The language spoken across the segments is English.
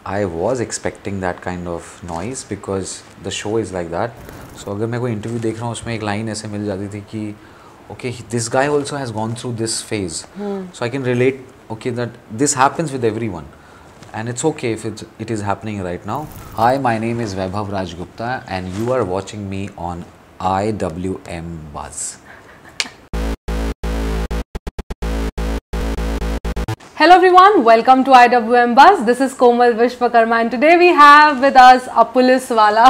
I was expecting that kind of noise because the show is like that. So अगर मैं कोई interview देख रहा हूँ उसमें एक line ऐसे मिल जाती थी कि okay, this guy also has gone through this phase, so I can relate. Okay, that this happens with everyone, and it's okay if it is happening right now. Hi, my name is Vaibhav Raj Gupta, and you are watching me on IWM Buzz. Hello everyone, welcome to IWM Buzz. This is Komal Vishwakarma and today we have with us a police wala,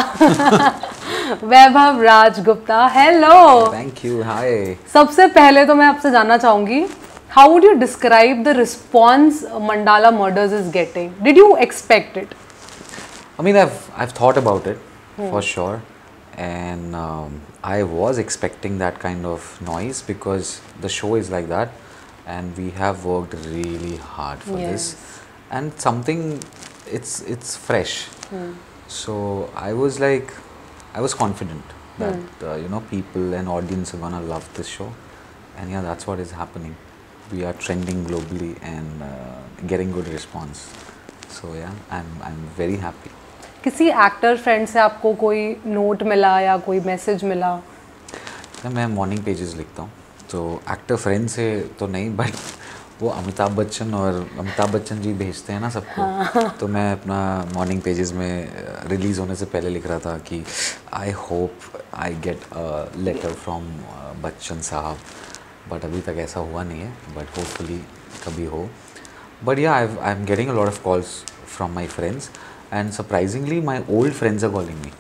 Vaibhav Raj Gupta. Hello. Thank you. Hi. सबसे पहले तो मैं आपसे जानना चाहूँगी, how would you describe the response Mandala Murders is getting? Did you expect it? I mean, I've thought about it for sure, and I was expecting that kind of noise because the show is like that, and we have worked really hard for this, and something it's fresh. So I was like, I was confident that people and audience are gonna love this show, and yeah, that's what is happening. We are trending globally and getting good response. So yeah, I'm very happy. किसी actor friend से आपको कोई note मिला या कोई message मिला? मैं morning pages लिखता हूँ, तो एक्टर फ्रेंड से तो नहीं, बट वो अमिताभ बच्चन जी भेजते हैं ना सबको, तो मैं अपना मॉर्निंग पेजेस में रिलीज़ होने से पहले लिख रहा था कि I hope I get a letter from Bachchan sahab, but अभी तक ऐसा हुआ नहीं है, बट होपफुली कभी हो. बट या I am getting a lot of calls from my friends, and surprisingly my old friends are calling me,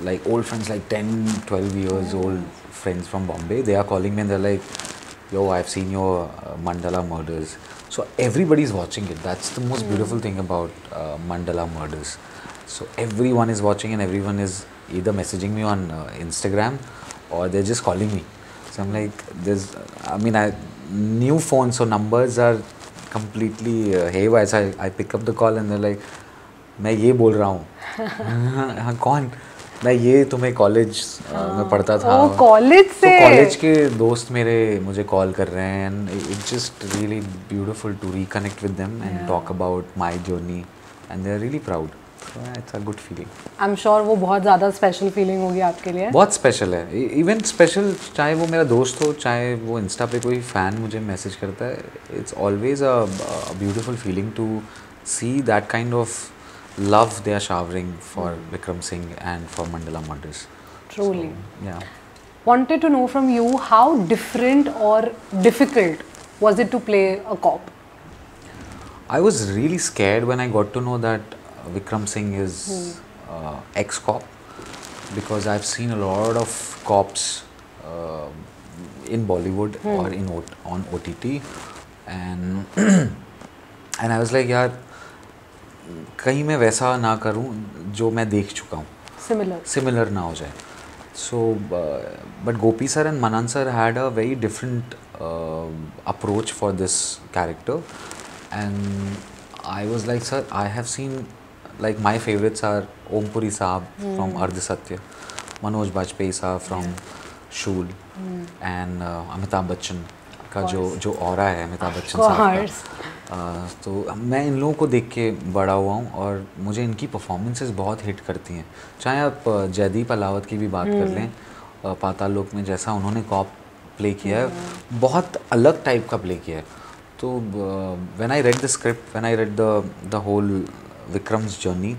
like old friends, like 10-12 years old friends from Bombay. They are calling me and they're like, yo, I've seen your Mandala Murders. So everybody's watching it. That's the most beautiful thing about Mandala Murders. So everyone is watching and everyone is either messaging me on Instagram or they're just calling me. So I'm like, new phones, so numbers are completely haywire. So I pick up the call and they're like, मैं ये बोल रहा हूँ. हाँ, कौन? मैं ये तुम्हें कॉलेज में पढ़ता था. कॉलेज से? तो कॉलेज के दोस्त मेरे मुझे कॉल कर रहे हैं, and it's just really beautiful to reconnect with them and talk about my journey, and they're really proud. So yeah, it's a good feeling. I'm sure वो बहुत ज़्यादा स्पेशल फीलिंग होगी आपके लिए. बहुत स्पेशल है. इवन स्पेशल चाहे वो मेरा दोस्त हो, चाहे वो इंस्टा पे कोई फ़ैन मुझे मैसेज करता है, it's always a beautiful feeling to see that kind of love they are showering for Vikram Singh and for Mandala Murders. Truly. So, yeah. Wanted to know from you, how different or difficult was it to play a cop? I was really scared when I got to know that Vikram Singh is ex-cop, because I've seen a lot of cops in Bollywood or on OTT, and and I was like, यार कहीं मैं वैसा ना करूं जो मैं देख चुका हूं, सिमिलर ना हो जाए. So but Gopi sir and Manan sir had a very different approach for this character, and I was like, sir, I have seen, like, my favorites are Om Puri Saab from Ardh Satya, Manoj Bajpayee Saab from Shool, and Amitabh Bachchan का जो aura है अमिताभ बच्चन साहब का, तो मैं इन लोगों को देख के बड़ा हुआ हूँ और मुझे इनकी परफॉर्मेंसेस बहुत हिट करती हैं. चाहे आप जयदीप अलावत की भी बात कर लें, पाताल लोक में जैसा उन्होंने कॉप प्ले किया है, बहुत अलग टाइप का प्ले किया है. तो when I read the script, when I read the whole Vikram's journey,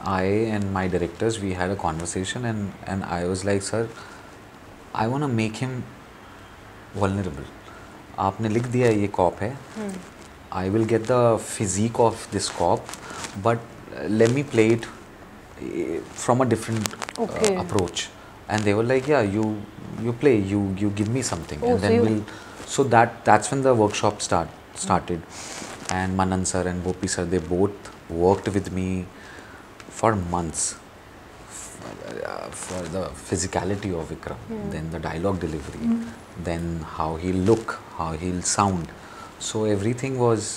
I and my directors, we had a conversation, and I was like, sir, I want to make him vulnerable. आपने लिख दिया ये cop है, I will get the physique of this cop, but let me play it from a different approach. And they were like, yeah, you play, you give me something, and then so that's when the workshop started. And Manan sir and Gopi sir, they both worked with me for months for the physicality of Vikram, then the dialogue delivery, then how he'll look, how he'll sound. So everything was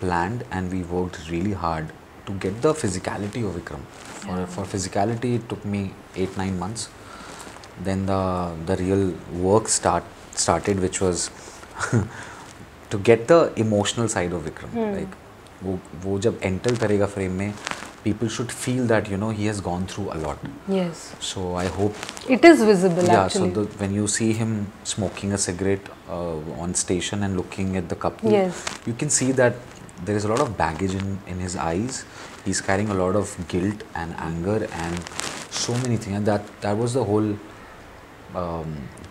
planned, and we worked really hard to get the physicality of Vikram. For physicality, it took me 8-9 months. Then the real work started, which was to get the emotional side of Vikram. Like, वो जब enter करेगा frame में, people should feel that he has gone through a lot. Yes. So I hope It is visible, yeah, actually. so when you see him smoking a cigarette on station and looking at the couple, Yes. you can see that there is a lot of baggage in his eyes. He's carrying a lot of guilt and anger and so many things, and that was the whole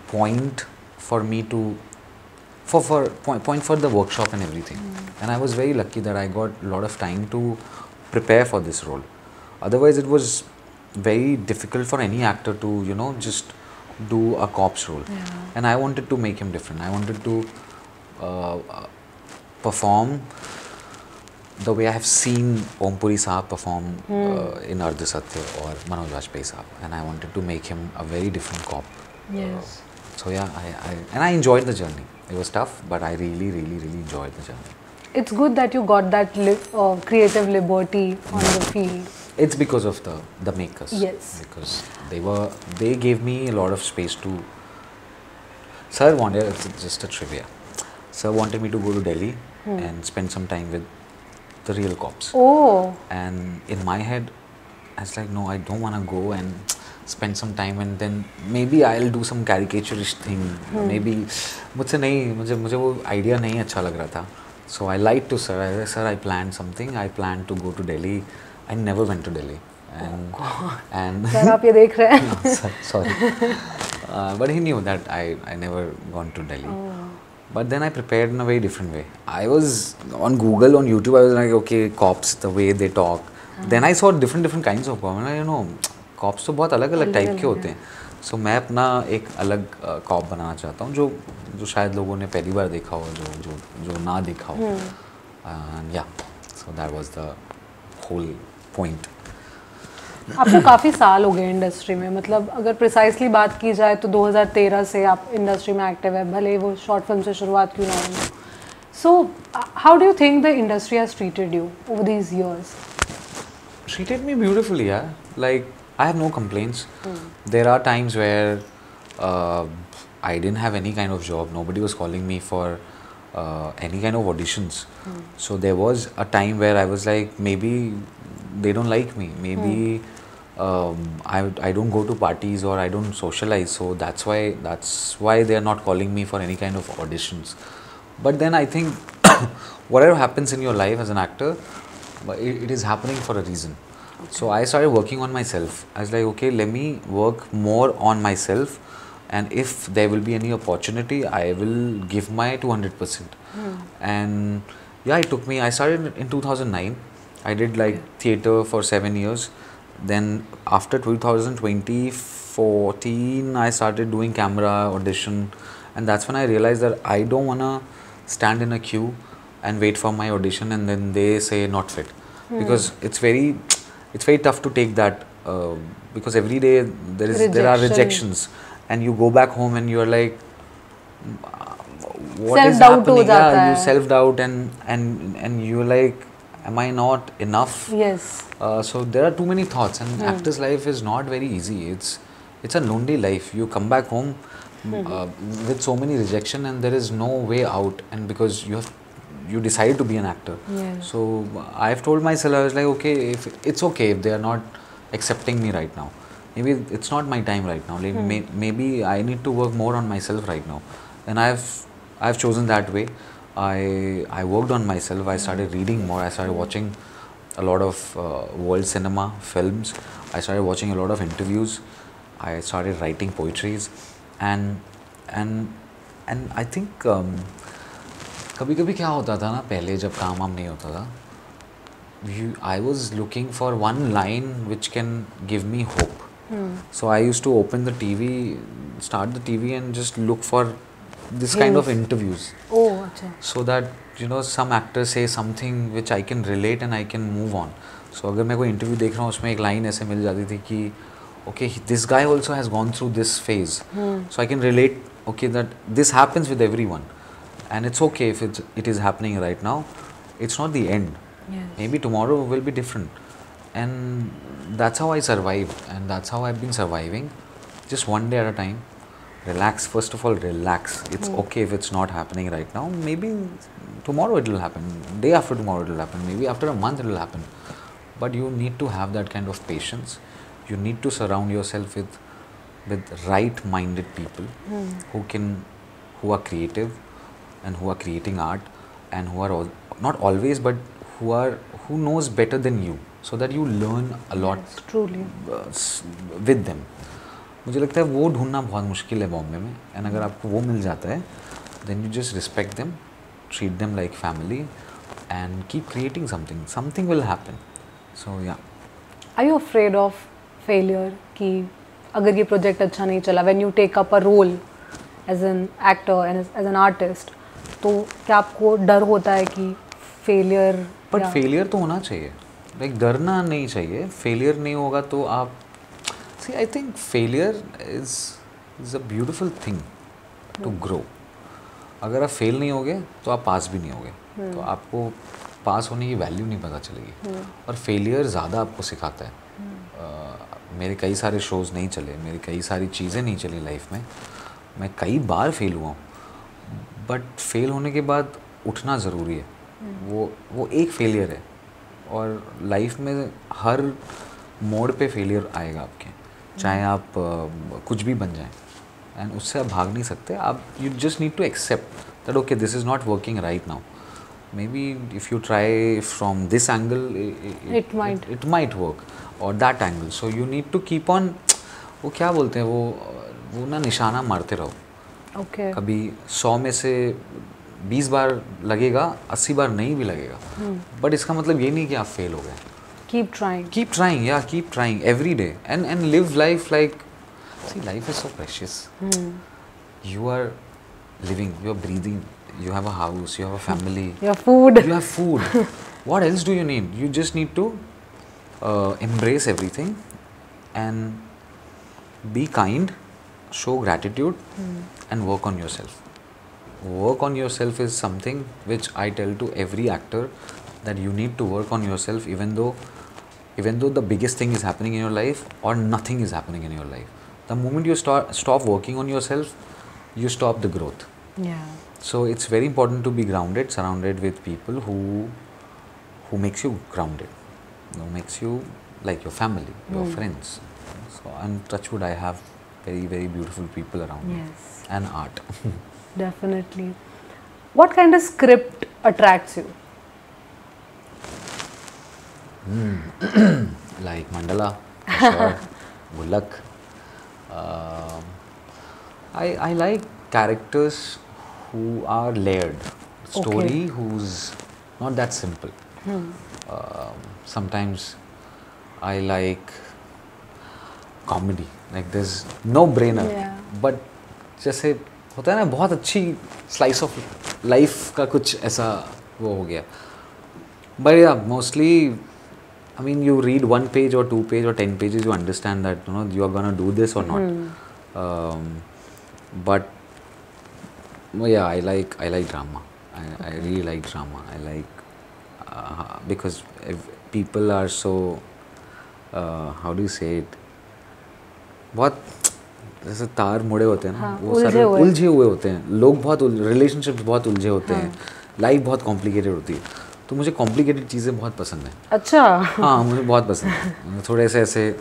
point for me to point for the workshop and everything. And I was very lucky that I got a lot of time to prepare for this role. Otherwise it was very difficult for any actor to just do a cop's role. And I wanted to make him different. I wanted to perform the way I have seen Om Puri Saab perform in Ardha Satya or Manoj Vajpayee Saab, and I wanted to make him a very different cop. Yes. So yeah, I enjoyed the journey. It was tough, but I really enjoyed the journey. It's good that you got that creative liberty on the field. It's because of the makers. Yes. Because they gave me a lot of space to. Sir wanted, it's just a trivia. Sir wanted me to go to Delhi and spend some time with the real cops. Oh. And in my head, I was like, no, I don't want to go and spend some time and then maybe I'll do some caricaturist thing. Maybe मुझे वो idea नहीं अच्छा लग रहा था. So I lied to sir. I said, sir, I planned something. I planned to go to Delhi. I never went to Delhi. And Sir, आप ये देख रहे हैं? No, sorry. But he knew that I never gone to Delhi. But then I prepared in a very different way. I was on Google, on YouTube. I was like, okay, cops, the way they talk. Then I saw different kinds of cops. Cops तो बहुत अलग type के होते हैं. So मैं अपना एक अलग कॉप बनाना चाहता हूँ जो शायद लोगों ने पहली बार देखा हो, जो ना देखा हो. And yeah, so that was the whole point. आपको काफ़ी साल हो गए इंडस्ट्री में, मतलब अगर प्रिसाइसली बात की जाए तो 2013 से आप इंडस्ट्री में एक्टिव है, भले वो शॉर्ट फिल्म से शुरुआत क्यों ना हो. So how do you think the industry has treated you over these years? Treated me beautifully, yeah. Like, I have no complaints. There are times where I didn't have any kind of job. Nobody was calling me for any kind of auditions. So there was a time where I was like, maybe they don't like me. Maybe I don't go to parties or I don't socialize. So that's why they are not calling me for any kind of auditions. But then I think whatever happens in your life as an actor, it is happening for a reason. Okay. So I started working on myself. I was like, okay, let me work more on myself, and if there will be any opportunity, I will give my 200%. And yeah, it took me. I started in 2009. I did like theatre for 7 years. Then after 2014, I started doing camera audition, and that's when I realized that I don't wanna stand in a queue and wait for my audition and then they say not fit, because it's very tough to take that, because every day there are rejections, and you go back home and you are like, what is happening? Yeah, you self-doubt and you're like, am I not enough? Yes. So there are too many thoughts, and actor's life is not very easy. It's a lonely life. You come back home with so many rejection and there is no way out, and because you decided to be an actor. Yes. So I've told myself, I was like, okay, if it's okay if they are not accepting me right now, maybe it's not my time right now. Maybe I need to work more on myself right now, and I've chosen that way. I worked on myself. I started reading more. I started watching a lot of world cinema films. I started watching a lot of interviews. I started writing poetries, and I think कभी-कभी क्या होता था ना, पहले जब काम वाम नहीं होता था, I was looking for one line which can give me hope. So I used to open the TV, start the TV and just look for this kind of interviews. Oh, अच्छा. So that some actors say something which I can relate and I can move on. So अगर मैं कोई interview देख रहा हूँ, उसमें एक line ऐसे मिल जाती थी कि okay, this guy also has gone through this phase. So I can relate, okay, that this happens with everyone. And it's okay if it is happening right now. It's not the end. Yes. Maybe tomorrow will be different. And that's how I survived. And that's how I've been surviving. Just one day at a time. relax. First of all, relax. It's okay if it's not happening right now. Maybe tomorrow it will happen. Day after tomorrow it will happen. Maybe after a month it will happen. But you need to have that kind of patience. You need to surround yourself with right-minded people who are creative and who are creating art and who are not always, but who knows better than you, so that you learn a lot Yes, truly. with them. मुझे लगता है वो ढूंढना बहुत मुश्किल है बॉम्बे में, and अगर आपको वो मिल जाता है, then you just respect them, treat them like family and keep creating something will happen. So yeah. Are you afraid of failure कि अगर ये प्रोजेक्ट अच्छा नहीं चला, when you take up a role as an actor and as an artist, तो क्या आपको डर होता है कि failure? बट फेलियर तो होना चाहिए, लाइक डरना नहीं चाहिए. फेलियर नहीं होगा तो आप see, I think failure is a beautiful thing to grow. अगर आप फेल नहीं होगे तो आप पास भी नहीं होगे, तो आपको पास होने की वैल्यू नहीं पता चलेगी. और फेलियर ज़्यादा आपको सिखाता है. मेरे कई सारे शोज़ नहीं चले, मेरी कई सारी चीज़ें नहीं चली लाइफ में, मैं कई बार फेल हुआ हूँ, बट फेल होने के बाद उठना ज़रूरी है. वो एक फेलियर है, और लाइफ में हर मोड़ पे फेलियर आएगा आपके, चाहे आप कुछ भी बन जाएं, एंड उससे आप भाग नहीं सकते. आप you just need to accept that okay, this is not working right now. maybe if you try from this angle, it might work, or that angle. So you need to keep on, वो क्या बोलते हैं, वो ना निशाना मारते रहो. Okay. कभी 100 में से 20 बार लगेगा, 80 बार नहीं भी लगेगा, बट इसका मतलब ये नहीं कि आप फेल हो गए. Keep trying. Keep trying, yeah, keep trying every day, and live life like, see, life is so precious. You are living, you are breathing, you have a house, you have a family, Your food. you have food. What else do you need? You just need to embrace everything and be kind, show gratitude, and work on yourself. Work on yourself is something which I tell to every actor, that you need to work on yourself, even though the biggest thing is happening in your life or nothing is happening in your life. The moment you stop working on yourself, you stop the growth. Yeah. So it's very important to be grounded, surrounded with people who makes you grounded, who makes you like your family, your friends. So I'm touch wood, I have very, very beautiful people around me, Yes. and art. Definitely. What kind of script attracts you? Like Mandala, sure, Bullock. I like characters who are layered. Story who's not that simple. Sometimes I like comedy. Like there's no brainer. Yeah. But जैसे होता है ना, बहुत अच्छी slice of life का कुछ ऐसा वो हो गया. But yeah, mostly, I mean, you read 1 page or 2 page or 10 pages, you understand that you are gonna do this or not. But yeah, I like drama. I really like drama. I like because if people are so how do you say it? बहुत जैसे तार मुड़े होते हैं ना, वो सारे उलझे हुए होते हैं. लोग बहुत रिलेशनशिप्स बहुत उलझे होते हैं. लाइफ बहुत कॉम्प्लिकेटेड होती है. तो मुझे कॉम्प्लिकेटेड चीज़ें बहुत पसंद हैं. अच्छा. हाँ, मुझे बहुत पसंद है. थोड़े ऐसे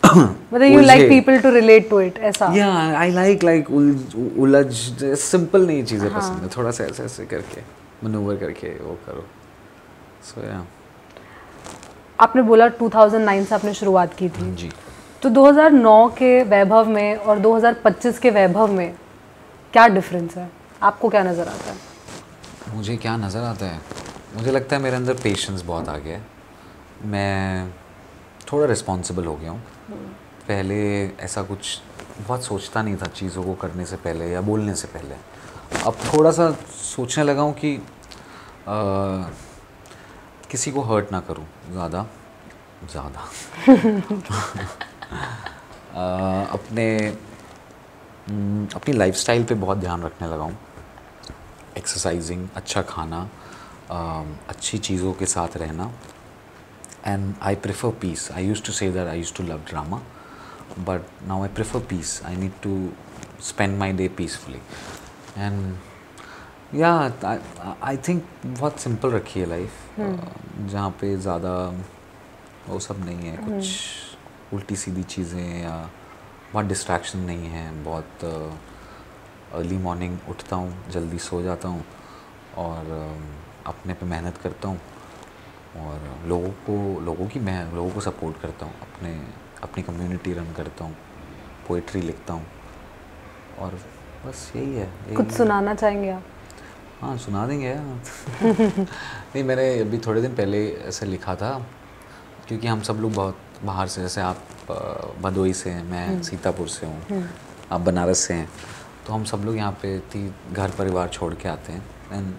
मतलब you like people to relate to it, ऐसा? Yeah, I like उलझ सिंपल नहीं चीज़ें पसंद है. थोड़ा सा ऐसे करके मनूवर करके वो करो. So yeah. आपने बोला 2009 से आपने शुरुआत की थी. जी. तो 2009 के वैभव में और 2025 के वैभव में क्या डिफरेंस है? आपको क्या नज़र आता है? मुझे क्या नज़र आता है? मुझे लगता है मेरे अंदर पेशेंस बहुत आ गया है. मैं थोड़ा रिस्पॉन्सिबल हो गया हूँ. पहले ऐसा कुछ बहुत सोचता नहीं था चीज़ों को करने से पहले या बोलने से पहले. अब थोड़ा सा सोचने लगा हूँ कि किसी को हर्ट ना करूँ ज़्यादा अपनी लाइफस्टाइल पे बहुत ध्यान रखने लगा हूँ. एक्सरसाइजिंग, अच्छा खाना, अच्छी चीज़ों के साथ रहना. And I prefer peace. I used to say that I used to love drama, but now I prefer peace. I need to spend my day peacefully. And yeah, I think बहुत simple रखी है life, जहाँ पे ज़्यादा वो सब नहीं है, कुछ उल्टी सीधी चीज़ें या बहुत डिस्ट्रैक्शन नहीं है. बहुत अर्ली मॉर्निंग उठता हूँ, जल्दी सो जाता हूँ और अपने पे मेहनत करता हूँ और लोगों को सपोर्ट करता हूँ, अपनी कम्युनिटी रन करता हूँ, पोइट्री लिखता हूँ और बस यही है. कुछ सुनाना चाहेंगे आप? हाँ, सुना देंगे. नहीं, मैंने अभी थोड़े दिन पहले ऐसे लिखा था, क्योंकि हम सब लोग बहुत बाहर से, जैसे आप भदोई से हैं, मैं सीतापुर से हूँ, आप बनारस से हैं, तो हम सब लोग यहाँ पे घर परिवार छोड़ के आते हैं. एंड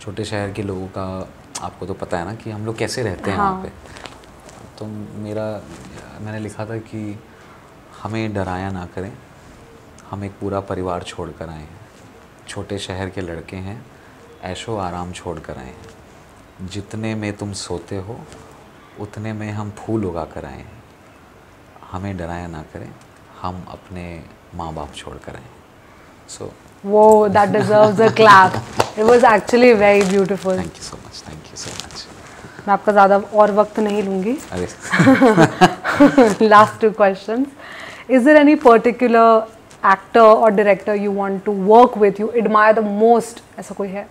छोटे शहर के लोगों का आपको तो पता है ना कि हम लोग कैसे रहते हैं वहाँ पे. तो मैंने लिखा था कि हमें डराया ना करें, हम एक पूरा परिवार छोड़ कर आए हैं. छोटे शहर के लड़के हैं, ऐशो आराम छोड़ कर आए हैं. जितने में तुम सोते हो उतने में हम फूल उगा कर आए हैं. हमें डराया ना करें, हम अपने माँ बाप छोड़ कर आए हैं. So whoa, that deserves a clap. It was actually very beautiful. Thank you so much. Thank you so much. मैं आपका ज़्यादा और वक्त नहीं लूँगी. अरे Last two questions. Is there any particular actor or director you want to work with, you admire the most? ऐसा कोई है?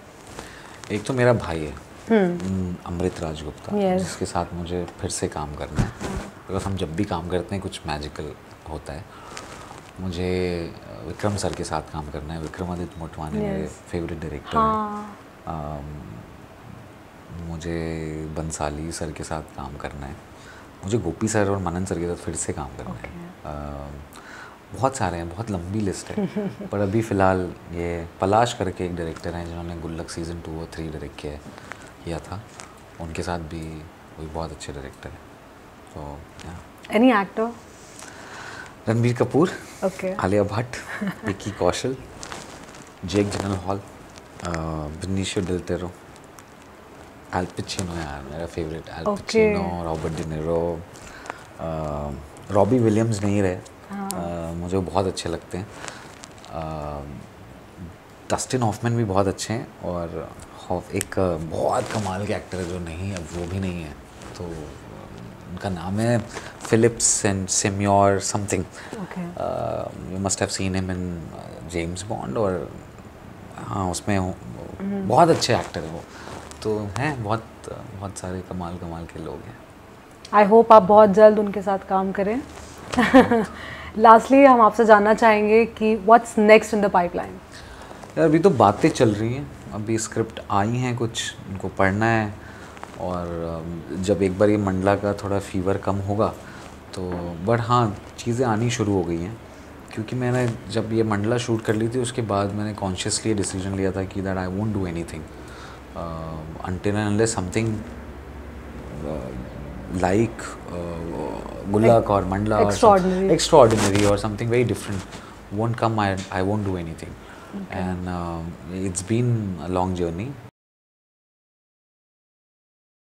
एक तो मेरा भाई है, अमृत राज गुप्ता, जिसके साथ मुझे फिर से काम करना है. बिकॉज हम जब भी काम करते हैं कुछ मैजिकल होता है. मुझे विक्रम सर के साथ काम करना है. विक्रमादित्य मोटवानी मेरे फेवरेट डायरेक्टर हैं. मुझे बंसाली सर के साथ काम करना है. मुझे गोपी सर और मनन सर के साथ फिर से काम करना है. बहुत सारे हैं, बहुत लंबी लिस्ट है. पर अभी फ़िलहाल ये पलाश करके एक डायरेक्टर हैं जिन्होंने गुल्लक सीज़न 2 और 3 डायरेक्ट किया था. उनके साथ भी वही बहुत अच्छे डायरेक्टर है. तो any actor? Ranbir Kapoor, okay. Alia Bhatt, Vicky Kaushal, Jake Gyllenhaal, Benicio del Toro, Al Pacino, यार मेरा favourite Al Pacino, Robert De Niro, Robbie Williams नहीं रहे, मुझे बहुत अच्छे लगते हैं. डस्टिन हॉफमैन भी बहुत अच्छे हैं. और एक बहुत कमाल के एक्टर है जो नहीं, अब वो भी नहीं है, तो उनका नाम है Phillips and Seymour something. You must have seen him in James Bond. और हाँ, उसमें बहुत अच्छे एक्टर है वो. तो हैं बहुत सारे कमाल के लोग हैं. आई होप आप बहुत जल्द उनके साथ काम करें. लास्टली हम आपसे जानना चाहेंगे कि what's next in the pipeline? यार अभी तो बातें चल रही हैं, अभी स्क्रिप्ट आई हैं कुछ, उनको पढ़ना है. और जब एक बार ये मंडला का थोड़ा फीवर कम होगा तो, बट हाँ, चीज़ें आनी शुरू हो गई हैं. क्योंकि मैंने जब ये मंडला शूट कर ली थी उसके बाद मैंने कॉन्शियसली डिसीजन लिया था कि that I won't do anything until and unless something like Gullak or Mandla extraordinary or something very different won't come, I won't do anything. Okay. And it's been a long journey.